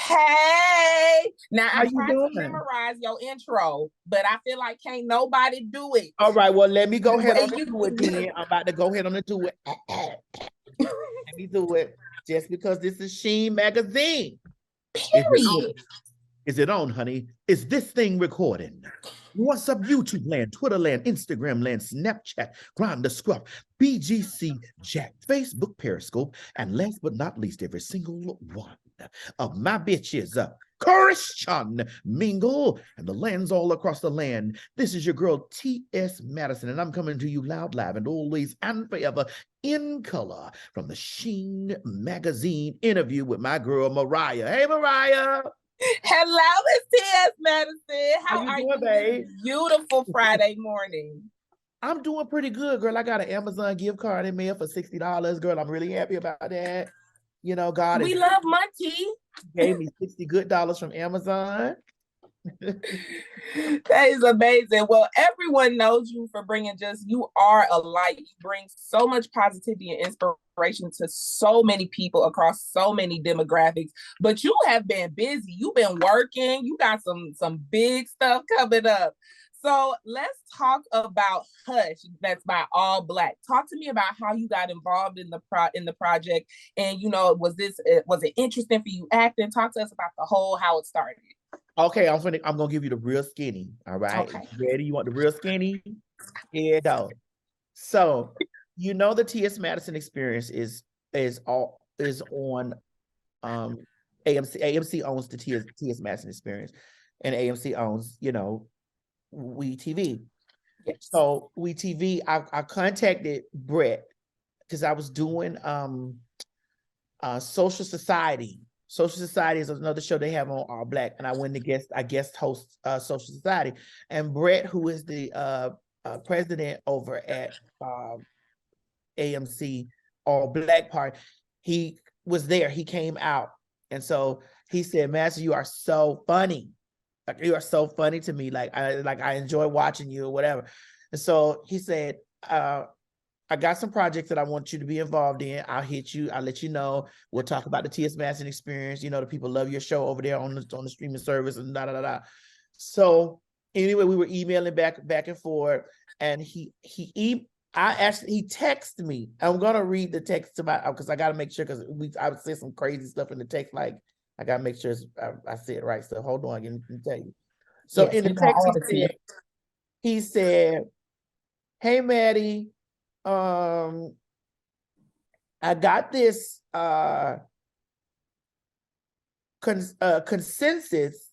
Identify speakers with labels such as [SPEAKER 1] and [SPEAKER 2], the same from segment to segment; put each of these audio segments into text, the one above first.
[SPEAKER 1] Hey, now
[SPEAKER 2] How
[SPEAKER 1] I
[SPEAKER 2] you
[SPEAKER 1] tried to
[SPEAKER 2] doing?
[SPEAKER 1] memorize your intro, but I feel like can't nobody do it.
[SPEAKER 2] All right, well, let me go
[SPEAKER 1] The
[SPEAKER 2] ahead
[SPEAKER 1] way
[SPEAKER 2] on and
[SPEAKER 1] you
[SPEAKER 2] do it then. I'm about to go ahead on and do it. Let me do it. Just because this is Sheen magazine. Is it on?
[SPEAKER 1] period.
[SPEAKER 2] Is it on, honey? Is this thing recording? What's up, YouTube land, Twitter land, Instagram land, Snapchat, Grindr, Scruff, BGC, Jack, Facebook, Periscope, and last but not least, every single one of my bitches, Christian Mingle, and the lands all across the land. This is your girl, T.S. Madison, and I'm coming to you loud, live, and always and forever in color from the Sheen magazine interview with my girl, Mariah. Hey, Mariah.
[SPEAKER 1] Hello, Miss T.S. Madison.
[SPEAKER 2] How
[SPEAKER 1] How
[SPEAKER 2] you
[SPEAKER 1] are
[SPEAKER 2] doing,
[SPEAKER 1] you
[SPEAKER 2] babe?
[SPEAKER 1] this beautiful Friday morning?
[SPEAKER 2] I'm doing pretty good, girl. I got an Amazon gift card in mail for $60, girl. I'm really happy about that. You know, God
[SPEAKER 1] We
[SPEAKER 2] has
[SPEAKER 1] love money.
[SPEAKER 2] gave me $60 from Amazon.
[SPEAKER 1] That is amazing. Well, everyone knows you for bringing you are a light. You bring so much positivity and inspiration to so many people across so many demographics. But you have been busy. You've been working. You got some big stuff coming up. So let's talk about Hush. That's by All Black. Talk to me about how you got involved in the project, and was it interesting for you acting? Talk to us about the whole how it started.
[SPEAKER 2] Okay, I'm gonna give you the real skinny. All right.
[SPEAKER 1] Okay.
[SPEAKER 2] Ready? You want the real skinny? Yeah, dog. So you know the T.S. Madison experience is on AMC. AMC owns the T.S. Madison experience, and AMC owns, We TV.
[SPEAKER 1] Yes.
[SPEAKER 2] So We TV, I contacted Brett because I was doing Social Society. Social Society is another show they have on All Black, and I guest host Social Society. And Brett, who is the president over at AMC All Black part, he was there. He came out, and so he said, "Master, you are so funny. Like, you are so funny to me. I enjoy watching you or whatever." And so he said, I got some projects that I want you to be involved in. I'll hit you. I'll let you know. We'll talk about the T.S. Madison experience. You know, the people love your show over there on the streaming service and da da da da. So anyway, we were emailing back and forth, and he texted me. I'm gonna read the text to my because I gotta make sure because I would say some crazy stuff in the text. Like I gotta make sure I say it right. So hold on, I can tell you. So
[SPEAKER 1] Yes,
[SPEAKER 2] in the text he said, "Hey Maddie, I got this consensus.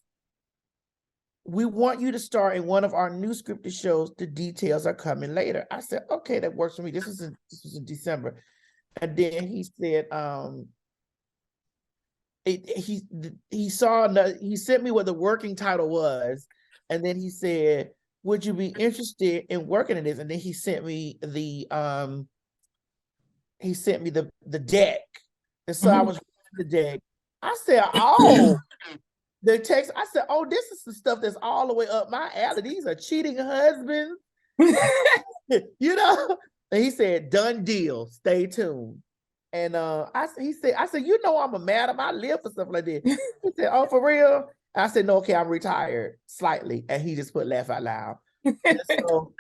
[SPEAKER 2] We want you to star in one of our new scripted shows. The details are coming later." I said, "Okay, that works for me." This was in December, and then he said, he saw he sent me what the working title was, and then he said, "Would you be interested in working in this?" And then he sent me the deck. And so I was reading the deck. I said, "Oh, the text." I said, "Oh, this is the stuff that's all the way up my alley. These are cheating husbands." You know? And he said, "Done deal. Stay tuned." And I said, "You know, I'm a madam. I live for stuff like this." He said, "Oh, for real?" I said, "No, okay, I'm retired slightly." And he just put laugh out loud. And so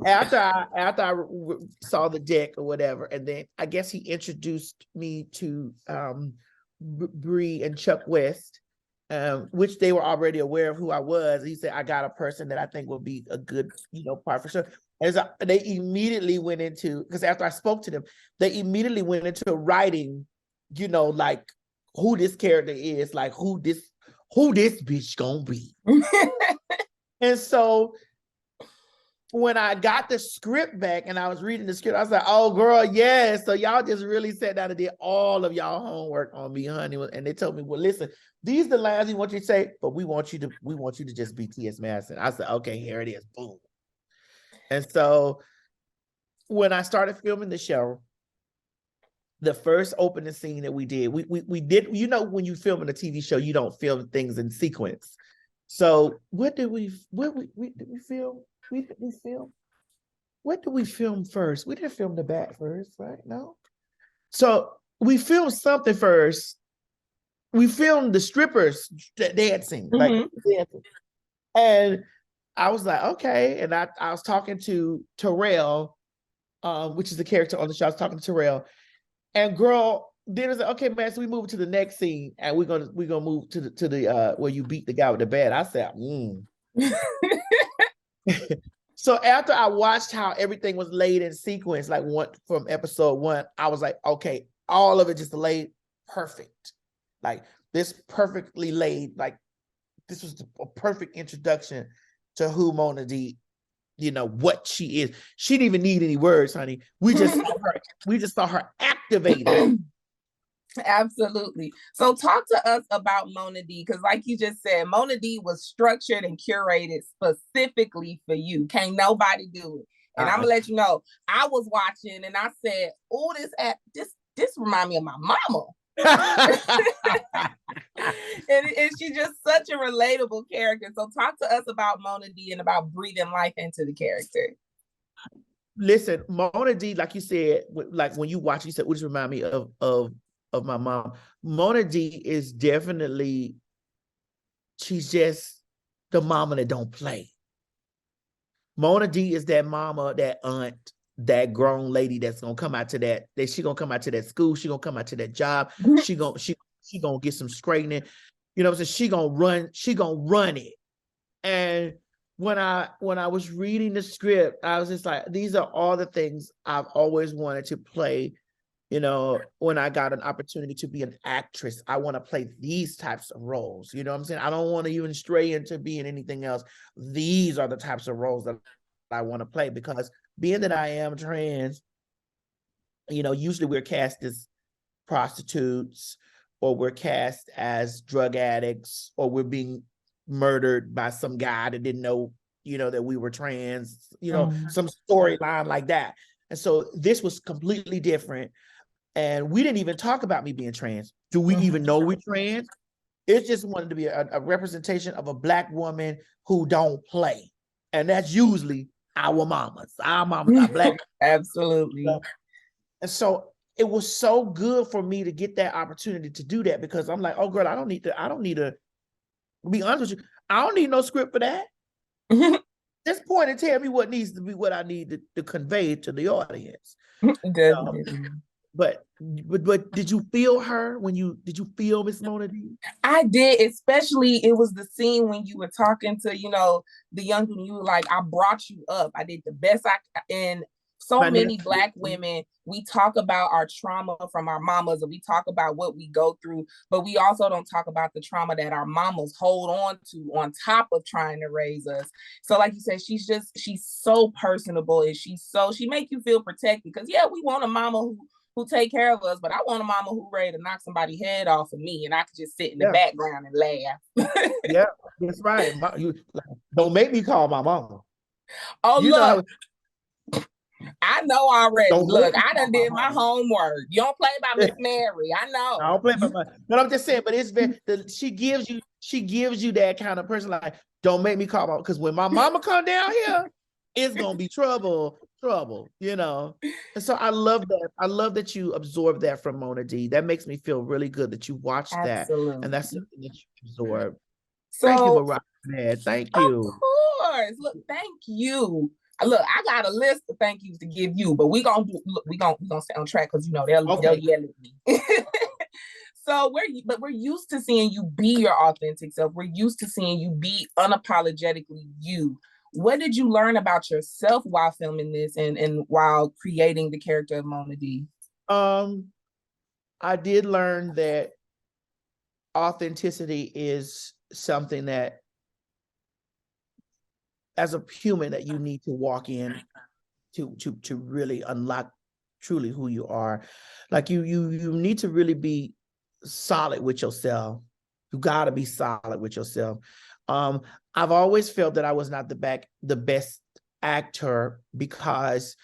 [SPEAKER 2] after I saw the deck or whatever, and then I guess he introduced me to Bree and Chuck West, which they were already aware of who I was. He said, "I got a person that I think will be a good, part for sure." And so they immediately went into, because after I spoke to them, they immediately went into writing, like who this character is, like who this bitch gonna be. And so when I got the script back and I was reading the script, I was like, "Oh, girl, yes." So y'all just really sat down and did all of y'all homework on me, honey. And they told me, "Well, listen, these are the lines we want you to say, but we want you to just be T.S. Madison." I said, "Okay, here it is." Boom. And so when I started filming the show, the first opening scene that we did, we did, when you film in a TV show, you don't film things in sequence. So what did we film? What did we film first? We didn't film the back first, right? No. So we filmed something first. we filmed the strippers dancing, like
[SPEAKER 1] Mhm.
[SPEAKER 2] dancing. And I was like, okay. And I was talking to Terrell, which is the character on the show. I was talking to Terrell, and girl, then it's like, okay, man, so we move to the next scene, and we're gonna move to the where you beat the guy with the bat. I said, So after I watched how everything was laid in sequence, like one from episode 1, I was like, okay, all of it just laid perfect. Like this perfectly laid, like this was a perfect introduction to who Mona D, what she is. She didn't even need any words, honey. We just saw her activated.
[SPEAKER 1] Absolutely. So talk to us about Mona D, because like you just said, Mona D was structured and curated specifically for you. Can't nobody do it. And I'm gonna let you know, I was watching and I said, oh, this remind me of my mama. and she's just such a relatable character. So talk to us about Mona D and about breathing life into the character.
[SPEAKER 2] Listen, Mona D, like you said, like when you watch, you said, which remind me of my mom. Mona D is definitely, she's just the mama that don't play. Mona D is that mama, that aunt, that grown lady that's gonna come out to that she gonna come out to that school, she gonna come out to that job, she gonna get some straightening, you know what I'm saying? She gonna run it. And when I was reading the script, I was just like, these are all the things I've always wanted to play. When I got an opportunity to be an actress, I want to play these types of roles. You know what I'm saying? I don't want to even stray into being anything else. These are the types of roles that I want to play, because being that I am trans, usually we're cast as prostitutes, or we're cast as drug addicts, or we're being murdered by some guy that didn't know, that we were trans, some storyline like that. And so this was completely different. And we didn't even talk about me being trans. Do we even know we're trans? It just wanted to be a representation of a Black woman who don't play. And that's usually our mamas. Our mamas are Black.
[SPEAKER 1] Absolutely.
[SPEAKER 2] And so it was so good for me to get that opportunity to do that, because I'm like, oh girl, I don't need to be honest with you. I don't need no script for that. Just point and tell me what needs to be, what I need to convey to the audience. But did you feel her did you feel Miss Mona D?
[SPEAKER 1] I did, especially it was the scene when you were talking to, the young woman, you were like, I brought you up. I did the best and so many Black women, we talk about our trauma from our mamas, and we talk about what we go through, but we also don't talk about the trauma that our mamas hold on to on top of trying to raise us. So like you said, she's so personable, and she make you feel protected, because yeah, we want a mama who take care of us, but I want a mama who ready to knock somebody's head off of me, and I could just sit in the background and laugh.
[SPEAKER 2] Yeah, that's right. Don't make me call my mama.
[SPEAKER 1] Oh, look, I know already. Look, I done did my homework. You don't play by Miss Mary. I know.
[SPEAKER 2] I don't play by but I'm just saying, but it's she gives you that kind of person, like, don't make me call my, because when my mama come down here, it's gonna be trouble. And so I love that. I love that you absorb that from Mona D. That makes me feel really good that you watched that, and that's something that you absorb. So, thank you, Mariah. Thank you.
[SPEAKER 1] Of course. Look, thank you. Look, I got a list of thank yous to give you, but we gonna stay on track, because they'll yell at me. So we're used to seeing you be your authentic self. We're used to seeing you be unapologetically you. What did you learn about yourself while filming this and while creating the character of Mona D?
[SPEAKER 2] I did learn that authenticity is something that, as a human, that you need to walk in to really unlock truly who you are. Like you need to really be solid with yourself. You got to be solid with yourself. I've always felt that I was not the best actor, because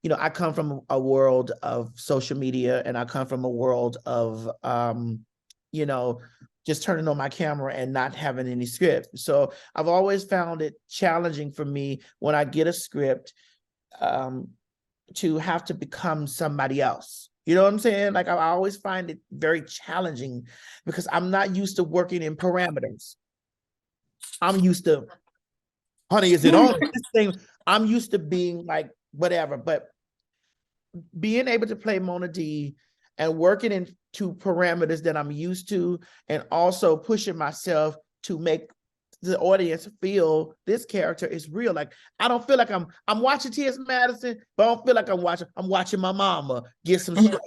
[SPEAKER 2] I come from a world of social media, and I come from a world of just turning on my camera and not having any script. So I've always found it challenging for me when I get a script to have to become somebody else. You know what I'm saying? Like, I always find it very challenging because I'm not used to working in parameters. I'm used to, honey, is it on this thing? I'm used to being like whatever, but being able to play Mona D and working into parameters that I'm used to, and also pushing myself to make the audience feel this character is real. Like, I don't feel like I'm watching T.S. Madison, but I don't feel like I'm watching my mama get some straight.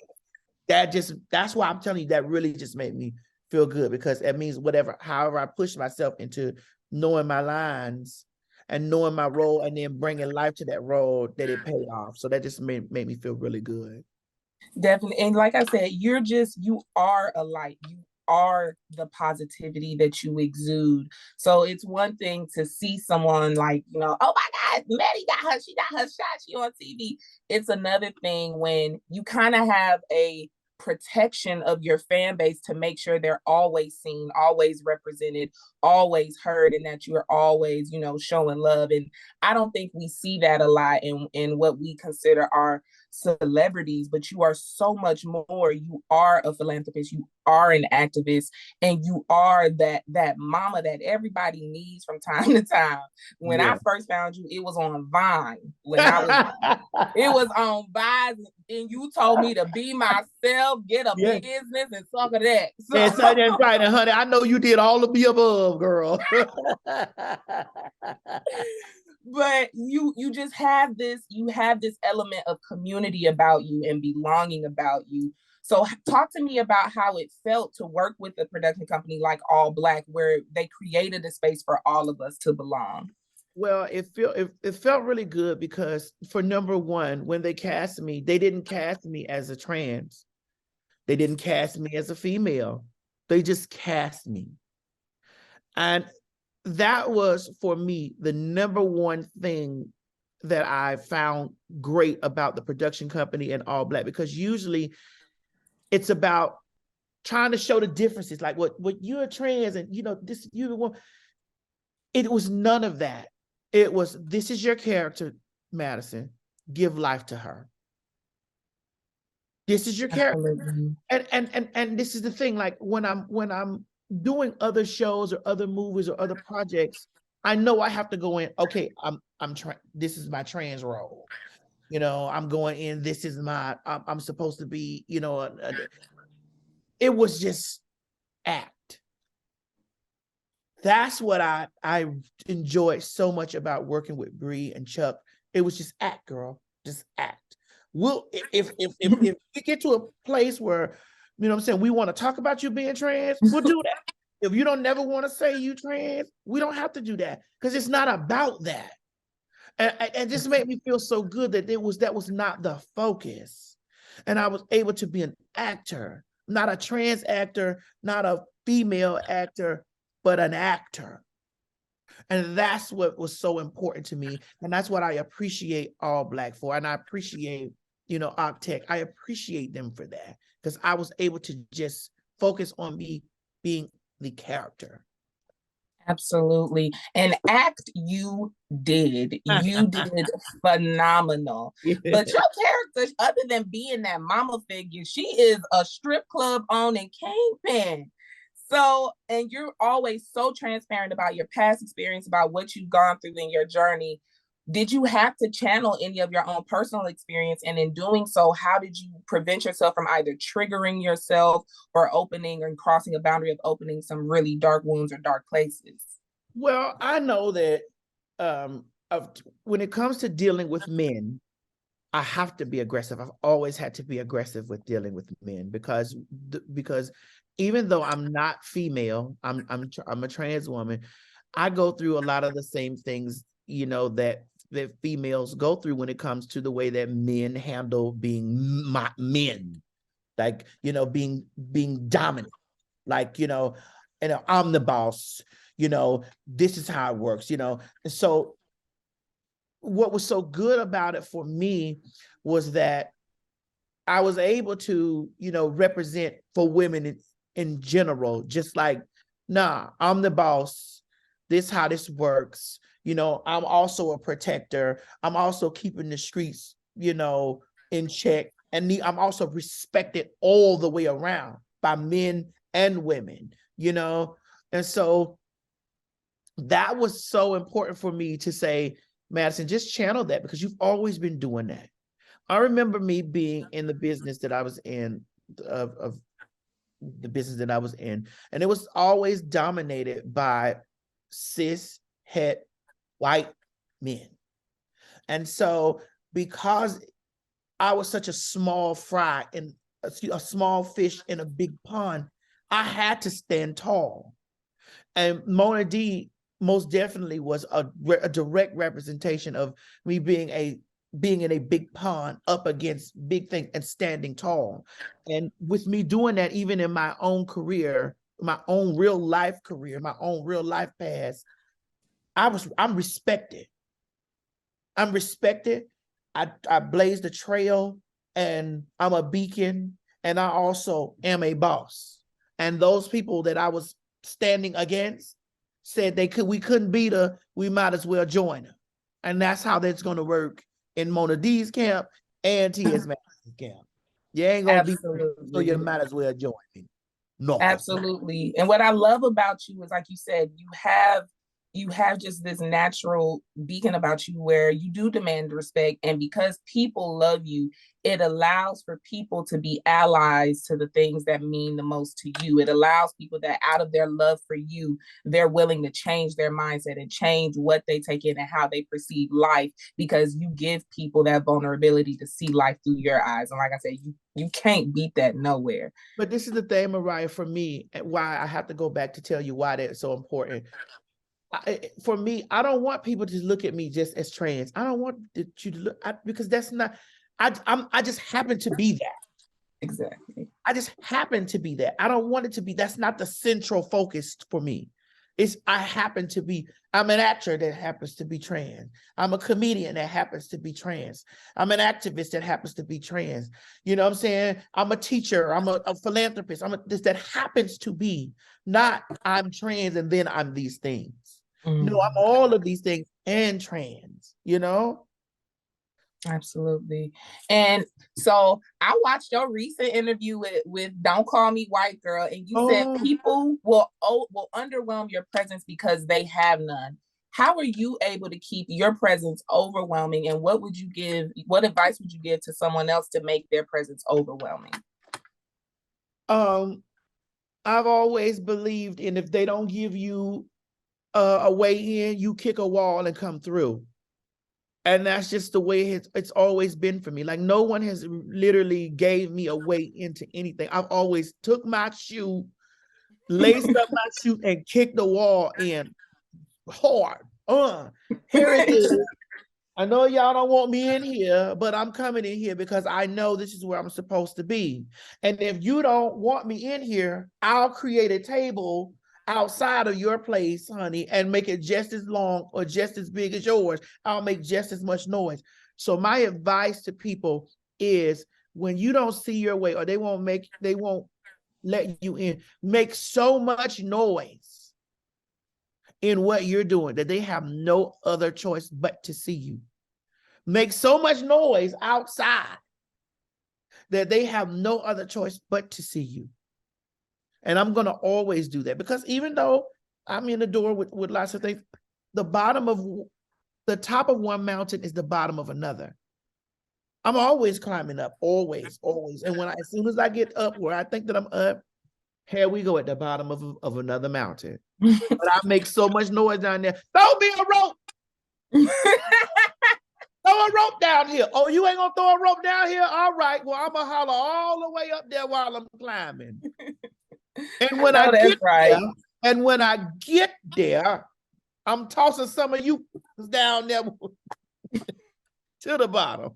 [SPEAKER 2] That's why I'm telling you, that really just made me feel good, because it means however I push myself into knowing my lines and knowing my role and then bringing life to that role, that it paid off. So that just made me feel really good.
[SPEAKER 1] Definitely. And like I said, you are a light. You are the positivity that you exude. So it's one thing to see someone like, oh my God, Maddie she got her shot, she on TV. It's another thing when you kind of have a protection of your fan base to make sure they're always seen, always represented, always heard, and that you're always, showing love. And I don't think we see that a lot in what we consider our celebrities, but you are so much more. You are a philanthropist, you are an activist, and you are that mama that everybody needs from time to time. When I first found you, it was on Vine. It was on Vine, and you told me to be myself, get a business, and suck of that.
[SPEAKER 2] So that's right, and honey, I know you did all of the above, girl.
[SPEAKER 1] But you just have this element of community about you and belonging about you. So talk to me about how it felt to work with a production company like All Black, where they created a space for all of us to belong.
[SPEAKER 2] Well, it felt really good, because for number one, when they cast me, they didn't cast me as a trans. They didn't cast me as a female. They just cast me. And that was, for me, the number one thing that I found great about the production company and All Black, because usually it's about trying to show the differences, like what you're trans and this, you're the one. It was none of that. It was, this is your character, Madison. Give life to her. This is your character. And this is the thing, like when I'm doing other shows or other movies or other projects, I know I have to go in, okay, this is my trans role. I'm going in, this is I'm supposed to be, it was just act. That's what I enjoyed so much about working with Bree and Chuck. It was just act, girl, just act. If we get to a place where, what I'm saying, we want to talk about you being trans, we'll do that. If you don't never want to say you trans, we don't have to do that, because it's not about that. And this made me feel so good that that was not the focus. And I was able to be an actor, not a trans actor, not a female actor, but an actor. And that's what was so important to me. And that's what I appreciate All Black for. And I appreciate, Octech. I appreciate them for that, because I was able to just focus on me being the character.
[SPEAKER 1] Absolutely. And act you did. You did phenomenal. Yeah. But your character, other than being that mama figure, she is a strip club owning kingpin. So, and you're always so transparent about your past experience, about what you've gone through in your journey. Did you have to channel any of your own personal experience? And in doing so, how did you prevent yourself from either triggering yourself or opening and crossing a boundary of opening some really dark wounds or dark places?
[SPEAKER 2] Well, I know that when it comes to dealing with men, I have to be aggressive. I've always had to be aggressive with dealing with men, because even though I'm not female, I'm a trans woman. I go through a lot of the same things, that females go through when it comes to the way that men handle being men, like, being dominant, like, I'm the boss, this is how it works, And so what was so good about it for me was that I was able to, represent for women in general, just like, nah, I'm the boss. This is how this works. I'm also a protector. I'm also keeping the streets, in check. And I'm also respected all the way around by men and women, you know? And so that was so important for me to say, Madison, just channel that, because you've always been doing that. I remember me being in the business that I was in, of the business that I was in, and it was always dominated by cis het white men. And so because I was such a small fry in a small fish in a big pond, I had to stand tall. And Mona D most definitely was a direct representation of me being in a big pond up against big things and standing tall. And with me doing that, even in my own career, my own real life career, my own real life past, I'm respected. I'm respected. I blazed a trail, and I'm a beacon, and I also am a boss. And those people that I was standing against said we couldn't beat her, we might as well join her. And that's how that's going to work in Mona D's camp and T.S. Madison's camp. You ain't going to beat me, so you might as well join me. No.
[SPEAKER 1] Absolutely. And what I love about you is, like you said, you have just this natural beacon about you where you do demand respect. And because people love you, it allows for people to be allies to the things that mean the most to you. It allows people that out of their love for you, they're willing to change their mindset and change what they take in and how they perceive life, because you give people that vulnerability to see life through your eyes. And like I said, you can't beat that nowhere.
[SPEAKER 2] But this is the thing, Mariah, for me, why I have to go back to tell you why that's so important. For me, I don't want people to look at me just as trans. I don't want you to look, because that's not, I just happen to be that.
[SPEAKER 1] Exactly.
[SPEAKER 2] I just happen to be that. I don't want it to be, that's not the central focus for me. I'm an actor that happens to be trans. I'm a comedian that happens to be trans. I'm an activist that happens to be trans. You know what I'm saying? I'm a teacher. I'm a philanthropist. This that happens to be, not I'm trans and then I'm these things. No, I'm all of these things and trans, you know?
[SPEAKER 1] Absolutely. And so I watched your recent interview with Don't Call Me White Girl, and you said people will underwhelm your presence because they have none. How are you able to keep your presence overwhelming, and what advice would you give to someone else to make their presence overwhelming?
[SPEAKER 2] I've always believed in, if they don't give you a way in, you kick a wall and come through. And that's just the way it's always been for me. Like, no one has literally gave me a way into anything. I've always took my shoe, laced up my shoe, and kicked the wall in hard. Here it is. I know y'all don't want me in here, but I'm coming in here because I know this is where I'm supposed to be. And if you don't want me in here, I'll create a table outside of your place, honey, and make it just as long or just as big as yours. I'll make just as much noise. So my advice to people is, when you don't see your way, or they won't let you in, make so much noise in what you're doing that they have no other choice but to see you. Make so much noise outside that they have no other choice but to see you. And I'm going to always do that, because even though I'm in the door with lots of things, the top of one mountain is the bottom of another. I'm always climbing up, always. And as soon as I get up where I think that I'm up, here we go at the bottom of another mountain. But I make so much noise down there. Throw me a rope. Throw a rope down here. Oh, you ain't gonna throw a rope down here? All right. Well, I'm gonna holler all the way up there while I'm climbing. And when I get there, I'm tossing some of you down there to the bottom.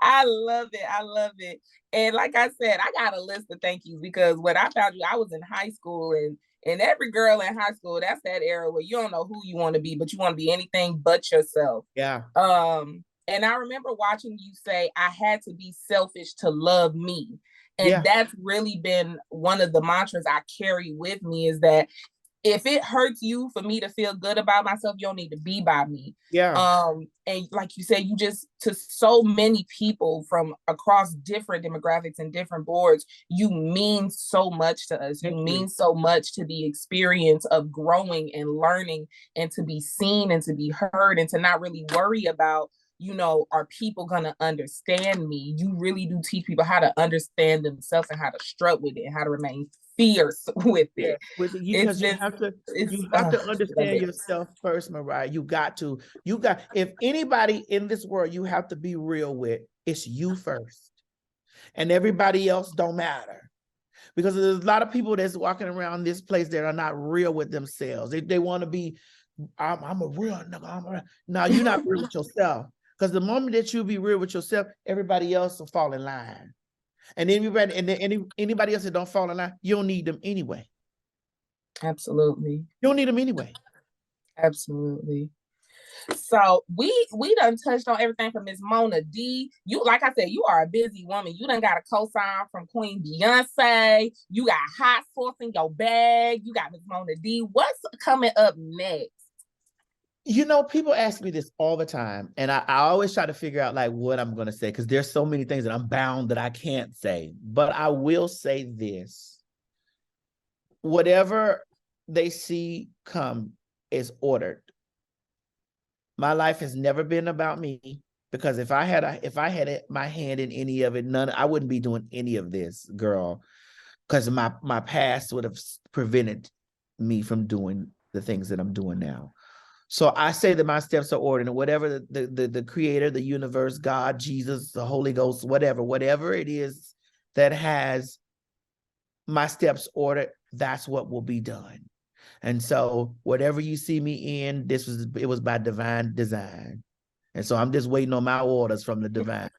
[SPEAKER 1] I love it. And like I said, I got a list of thank yous, because when I found you, I was in high school, and every girl in high school, that's that era where you don't know who you want to be, but you want to be anything but yourself.
[SPEAKER 2] Yeah.
[SPEAKER 1] And I remember watching you say, I had to be selfish to love me. And that's really been one of the mantras I carry with me, is that if it hurts you for me to feel good about myself, you don't need to be by me.
[SPEAKER 2] Yeah.
[SPEAKER 1] And like you said, you just, to so many people from across different demographics and different boards, you mean so much to us. You mean so much to the experience of growing and learning, and to be seen and to be heard, and to not really worry about, you know, are people gonna understand me? You really do teach people how to understand themselves and how to strut with it and how to remain fierce with
[SPEAKER 2] Yeah,
[SPEAKER 1] it.
[SPEAKER 2] with it,
[SPEAKER 1] It's
[SPEAKER 2] because
[SPEAKER 1] just,
[SPEAKER 2] you have to
[SPEAKER 1] love
[SPEAKER 2] understand
[SPEAKER 1] it.
[SPEAKER 2] yourself first, Mariah. You got if anybody in this world you have to be real with, it's you first. And everybody else don't matter. Because there's a lot of people that's walking around this place that are not real with themselves. They want to be, I'm a real nigga. No, you're not real with yourself. Because the moment that you be real with yourself, everybody else will fall in line. And anybody else that don't fall in line, you don't need them anyway.
[SPEAKER 1] Absolutely.
[SPEAKER 2] You don't need them anyway.
[SPEAKER 1] Absolutely. So we done touched on everything from Miss Mona D. You, like I said, you are a busy woman. You done got a cosign from Queen Beyonce. You got hot sauce in your bag. You got Miss Mona D. What's coming up next?
[SPEAKER 2] You know, people ask me this all the time, and I always try to figure out like what I'm gonna say, because there's so many things that I'm bound that I can't say. But I will say this: whatever they see come is ordered. My life has never been about me, because if I had my hand in any of it, I wouldn't be doing any of this, girl. Because my past would have prevented me from doing the things that I'm doing now. So I say that my steps are ordered, and whatever the creator, the universe, God, Jesus, the Holy Ghost, whatever it is that has my steps ordered, that's what will be done. And so whatever you see me in, it was by divine design. And so I'm just waiting on my orders from the divine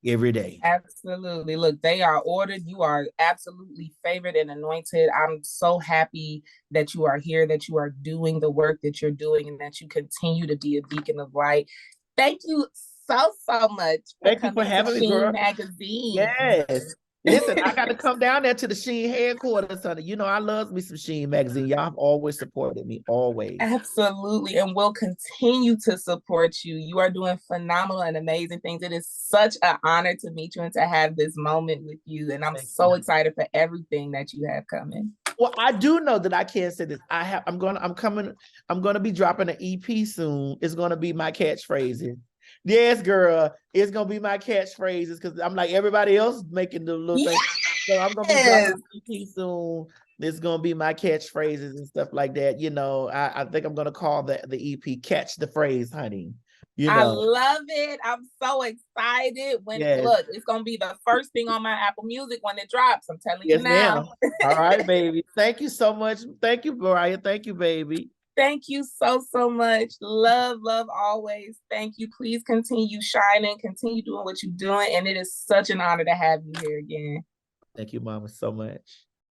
[SPEAKER 2] every day.
[SPEAKER 1] Absolutely. Look, they are ordered. You are absolutely favored and anointed. I'm so happy that you are here, that you are doing the work that you're doing, and that you continue to be a beacon of light. Thank you so much for
[SPEAKER 2] Thank you for
[SPEAKER 1] coming to
[SPEAKER 2] having me,
[SPEAKER 1] Sheen
[SPEAKER 2] girl.
[SPEAKER 1] Magazine.
[SPEAKER 2] Yes. Listen, I got to come down there to the Sheen headquarters, honey. You know, I love me some Sheen magazine. Y'all have always supported me, always.
[SPEAKER 1] Absolutely. And we'll continue to support you. You are doing phenomenal and amazing things. It is such an honor to meet you and to have this moment with you. And I'm so excited for everything that you have coming.
[SPEAKER 2] Well, I do know that I can't say this. I'm gonna be dropping an EP soon. It's gonna be my catchphrases. Yes, girl, it's gonna be my catchphrases, because I'm like everybody else making the little thing. So I'm gonna be dropping an EP soon. It's gonna be my catchphrases and stuff like that. You know, I think I'm gonna call the EP "Catch the Phrase," honey. You know,
[SPEAKER 1] I love it. I'm so excited. Look, it's gonna be the first thing on my Apple Music when it drops. I'm telling you now.
[SPEAKER 2] All right, baby. Thank you so much. Thank you, Mariah. Thank you, baby.
[SPEAKER 1] Thank you so much. Love always. Thank you. Please continue shining, continue doing what you're doing. And it is such an honor to have you here again.
[SPEAKER 2] Thank you, Mama, so much.